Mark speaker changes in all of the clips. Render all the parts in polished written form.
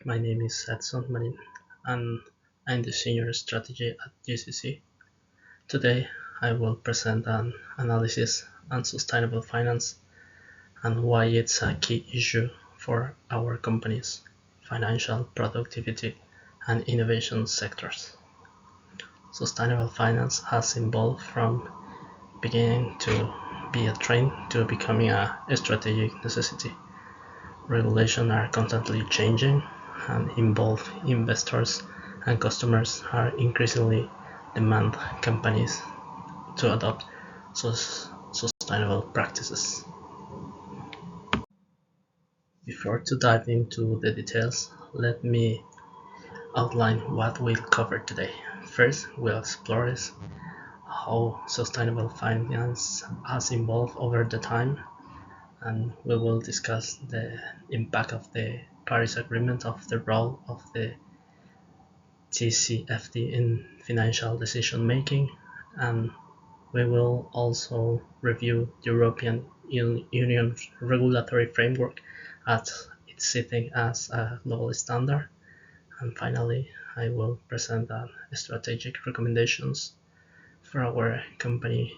Speaker 1: My name is Edson Marin, and I'm the Senior Strategy at GCC. Today, I will present an analysis on sustainable finance and why it's a key issue for our companies, financial productivity, and innovation sectors. Sustainable finance has evolved from beginning to be a trend to becoming a strategic necessity. Regulations are constantly changing, and involved investors and customers are increasingly demand companies to adopt sustainable practices. Before to dive into the details, let me outline what we'll cover today. First, we'll explore how sustainable finance has evolved over the time, and we will discuss the impact of the Paris Agreement of the role of the TCFD in financial decision making, and we will also review the European Union regulatory framework as it's sitting as a global standard. And finally, I will present strategic recommendations for our company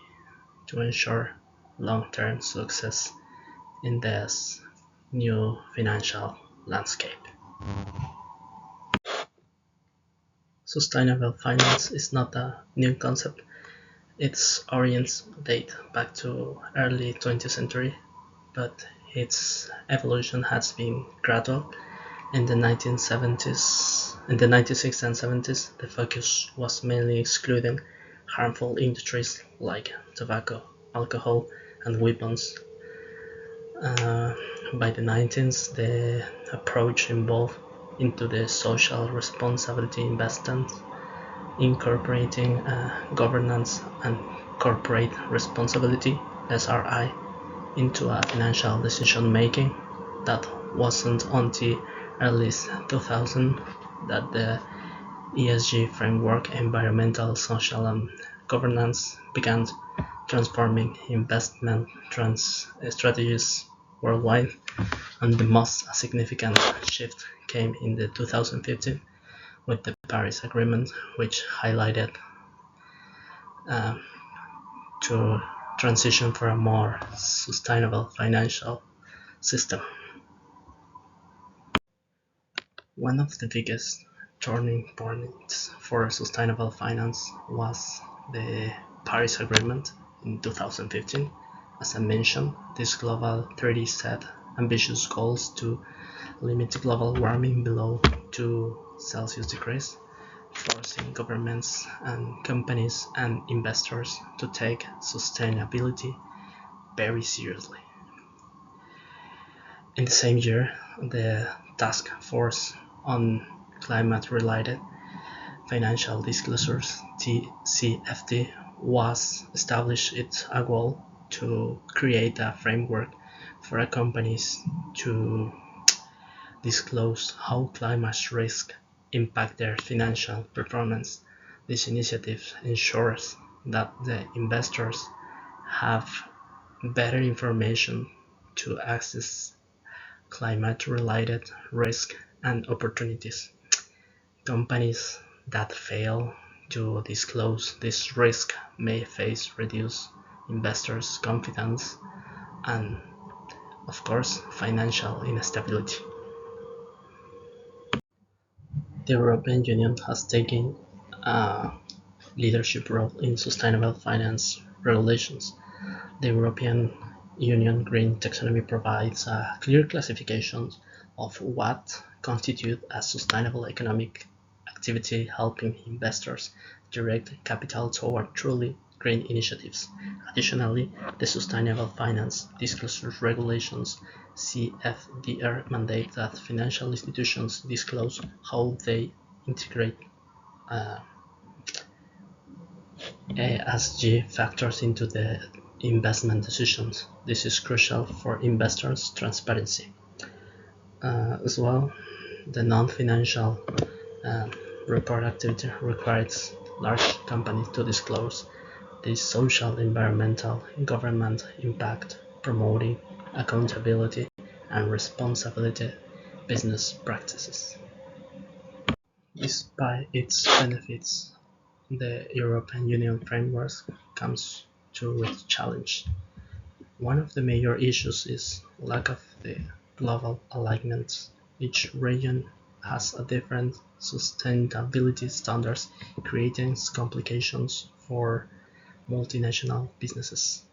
Speaker 1: to ensure long-term success in this new financial landscape. Sustainable finance is not a new concept. Its origins date back to early 20th century, but its evolution has been gradual. In the 1960s and 70s, the focus was mainly excluding harmful industries like tobacco, alcohol, and weapons. By the 19th, the approach evolved into the social responsibility investment, incorporating governance and corporate responsibility (SRI) into a financial decision making. That wasn't until early 2000 that the ESG framework, environmental, social, and governance, began transforming investment strategies worldwide, and the most significant shift came in the 2015 with the Paris Agreement, which highlighted to transition for a more sustainable financial system. One of the biggest turning points for sustainable finance was the Paris Agreement in 2015. As I mentioned, this global treaty set ambitious goals to limit global warming below 2 Celsius degrees, forcing governments and companies and investors to take sustainability very seriously. In the same year, the Task Force on Climate-Related Financial Disclosures (TCFD) was established. Its a goal to create a framework for companies to disclose how climate risks impact their financial performance. This initiative ensures that the investors have better information to assess climate-related risk and opportunities. Companies that fail to disclose this risk may face reduced investors' confidence and, of course, financial instability. The European Union has taken a leadership role in sustainable finance regulations. The European Union Green Taxonomy provides a clear classification of what constitutes a sustainable economic activity, helping investors direct capital toward truly green initiatives. Additionally, the Sustainable Finance Disclosure Regulations (CFDR) mandate that financial institutions disclose how they integrate ESG factors into the investment decisions. This is crucial for investors' transparency. As well, the non-financial report activity requires large companies to disclose the social, environmental, and government impact, promoting accountability and responsibility business practices. Despite its benefits, the European Union framework comes through with challenge. One of the major issues is lack of the global alignment. Each region has a different sustainability standards, creating complications for multinational businesses.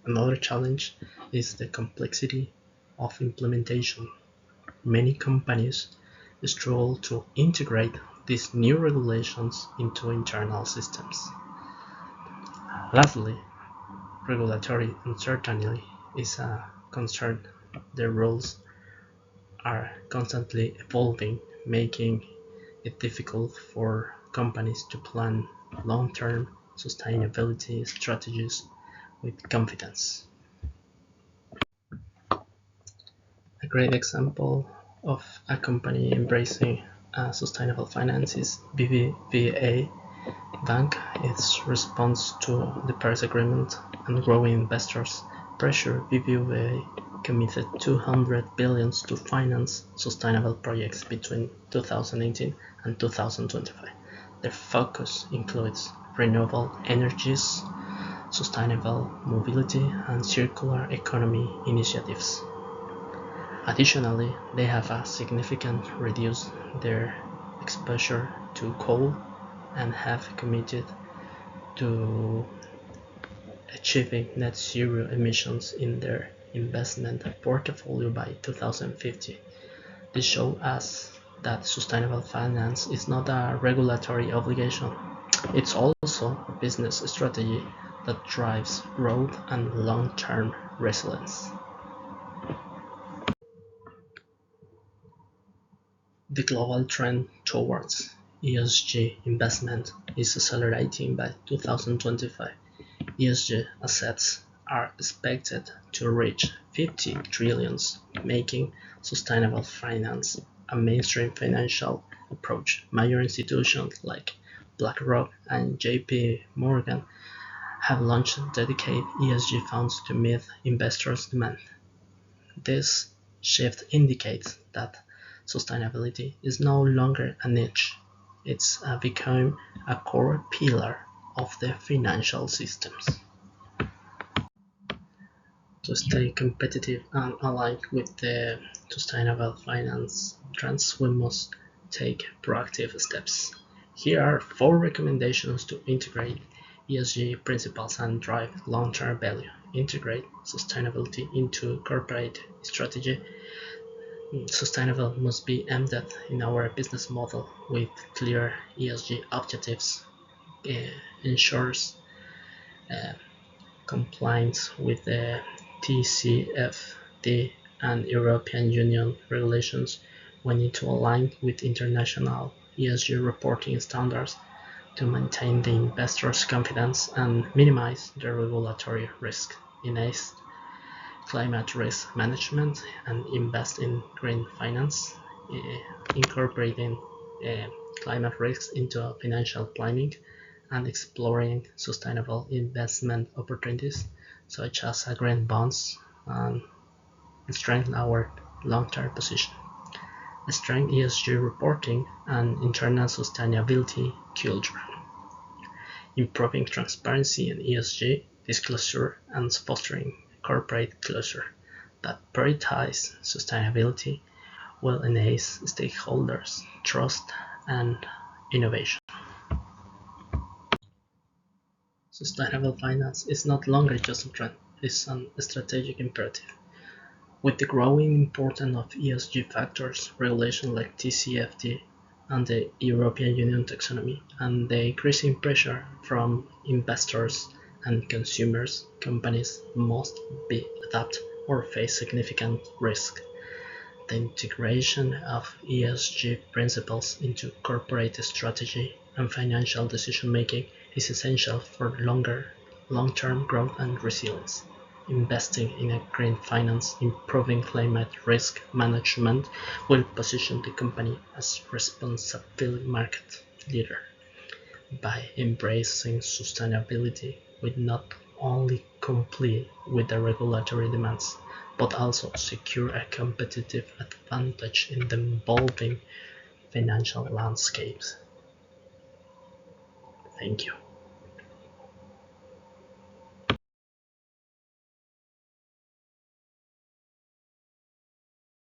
Speaker 1: Another challenge is the complexity of implementation. Many companies struggle to integrate these new regulations into internal systems. Lastly, regulatory uncertainty is a concern. The rules are constantly evolving, making it difficult for companies to plan long-term sustainability strategies with confidence. A great example of a company embracing sustainable finance is BBVA Bank. Its response to the Paris Agreement and growing investors' pressure, BBVA committed 200 billion to finance sustainable projects between 2018 and 2025. Their focus includes renewable energies, sustainable mobility, and circular economy initiatives. Additionally, they have significantly reduced their exposure to coal and have committed to achieving net zero emissions in their investment portfolio by 2050. This shows us that sustainable finance is not a regulatory obligation, it's also a business strategy that drives growth and long-term resilience. The global trend towards ESG investment is accelerating. By 2025, ESG assets are expected to reach 50 trillion, making sustainable finance a mainstream financial approach. Major institutions like BlackRock and JP Morgan have launched dedicated ESG funds to meet investors' demand. This shift indicates that sustainability is no longer a niche, it's become a core pillar of the financial systems. To stay competitive and aligned with the sustainable finance trends, we must take proactive steps. Here are 4 recommendations to integrate ESG principles and drive long-term value. Integrate sustainability into corporate strategy. Sustainable must be embedded in our business model with clear ESG objectives, ensures uh, compliance with the TCFD and European Union regulations. We need to align with international ESG reporting standards to maintain the investors' confidence and minimize the regulatory risk. Enhance climate risk management and invest in green finance, incorporating uh, climate risks into financial planning and exploring sustainable investment opportunities such as green bonds and strengthen our long-term position. Strengthen ESG reporting and internal sustainability culture. Improving transparency and ESG disclosure and fostering corporate culture that prioritizes sustainability will enhance stakeholders' trust and innovation. Sustainable finance is no longer just a trend, it is a strategic imperative. With the growing importance of ESG factors, regulations like TCFD and the European Union taxonomy, and the increasing pressure from investors and consumers, companies must be adapt or face significant risk. The integration of ESG principles into corporate strategy and financial decision-making is essential for long-term growth and resilience. Investing in a green finance, improving climate risk management will position the company as a responsible market leader. By embracing sustainability, we not only comply with the regulatory demands, but also secure a competitive advantage in the evolving financial landscapes. Thank you.